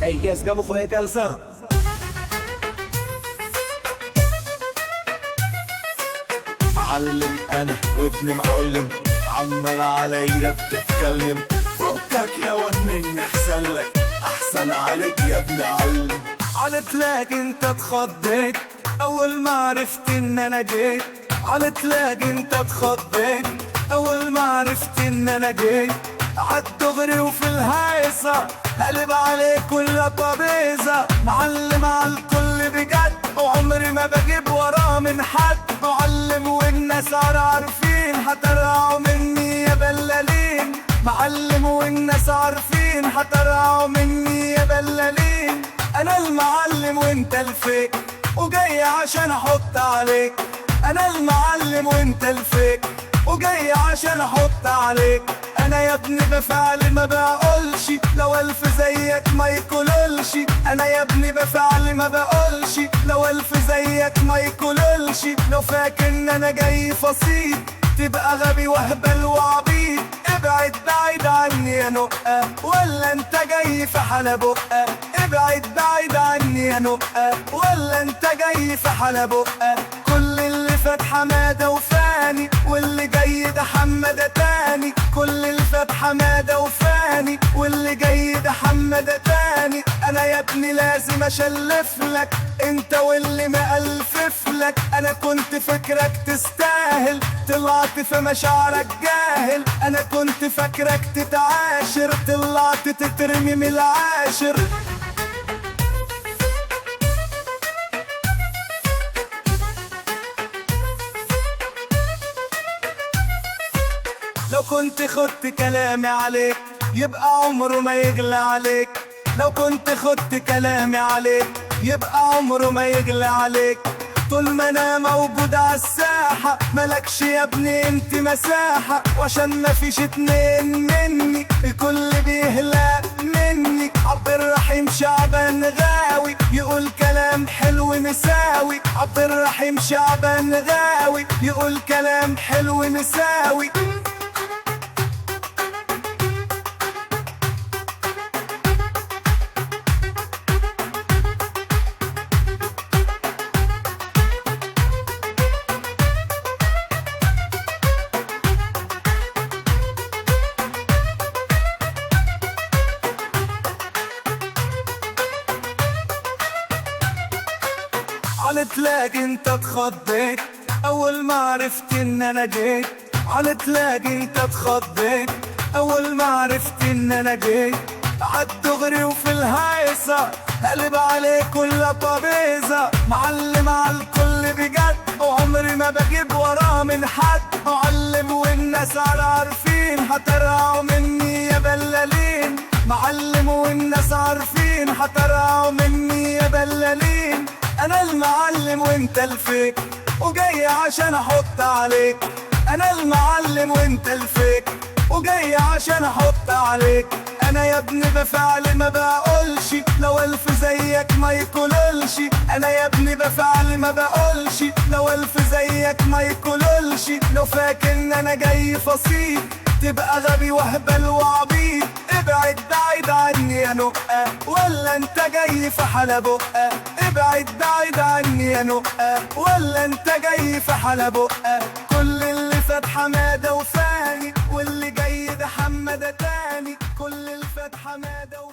Hey, yes, como fue calzado. معلم انا وابن معلم، عمال عليا بتتكلم. فكك يا ود مني احسن لك، احسن عليك يا ابن علم. قلت لك انت اتخضيت اول ما عرفت ان انا جيت. قلت لك انت اتخضيت اول ما عرفت ان انا جيت. عالدغري وفي الهيصة قلب عليك كل طبيزة. معلم عالكل بجد وعمري ما بجيب وراه من حد. معلم والناس عارفين هترعوا مني يا بلالين. معلم والناس عارفين هترعوا مني يا بلالين. انا المعلم وانت الفيك وجاي عشان احط عليك. انا المعلم وانت الفيك وجاي عشان احط عليك. انا يا ابني بفعل ما بقولش، لو الف زيك ما يكللش. انا يا ابني بفعل ما بقولش، لو الف زيك ما يكللش. لو فاكر ان انا جاي فصيل تبقى غبي وهبل وعبيط. ابعد بعيد عني يا نقة، ولا انت جاي في حلا بقة. ابعد بعيد عني يا نقة، ولا انت جاي في حلا بقة. كل اللي فات حمادة وفاني، واللي جاي ده حمادة تاني. كل اللي فات حمادة وفاني، واللي جاي ده حمادة تاني. انا يا ابني لازم اشلف لك انت واللي مألفف لك. انا كنت فاكرك تستاهل، طلعت في مشاعرك جاهل. انا كنت فاكرك تتعاشر، طلعت تترمي من العاشر. لو كنت خدت كلامي عليك يبقى عمره ما يغلى عليك. لو كنت خدت كلامي عليك يبقى عمره ما يغلى عليك. طول ما انا موجود عالساحة ملكش يا ابني انت مساحة. وعشان ما فيش اتنين مني الكل بيهلا مني. عبد الرحيم شعبان غاوي يقول كلام حلو مساوي. عبد الرحيم شعبان غاوي يقول كلام حلو مساوي. قلت لك انت اتخضيت اول ما عرفت ان انا جيت. قلت لك انت اتخضيت اول ما عرفت ان انا جيت. عالدغري وفي الهيصة قلب عليك كل طبيزة. معلم عالكل بجد وعمري ما بجيب وراه من حد. معلم والناس عارفين هترعوا مني يا بلالين. معلم والناس عارفين هترعوا مني يا بلالين. انا المعلم وانت الفيك وجاي عشان احط عليك. انا المعلم وانت الفيك وجاي عشان احط عليك. انا يا ابني بفعل ما بقولش، لو الف زيك ما يكللش. انا يا ابني بفعل ما بقولش، لو الف زيك ما يكللش. لو فاكر ان انا جاي فصيل تبقى غبي وهبل وعبيط. ابعد بعيد عني يا نقة، ولا انت جاي في حلا بقة. ابعد بعيد عني يا نقة، ولا انت جاي في حلا بقة. كل اللي فات حمادة وفاني، واللي جاي ده حمادة تاني. كل اللي فات حمادة وفاني.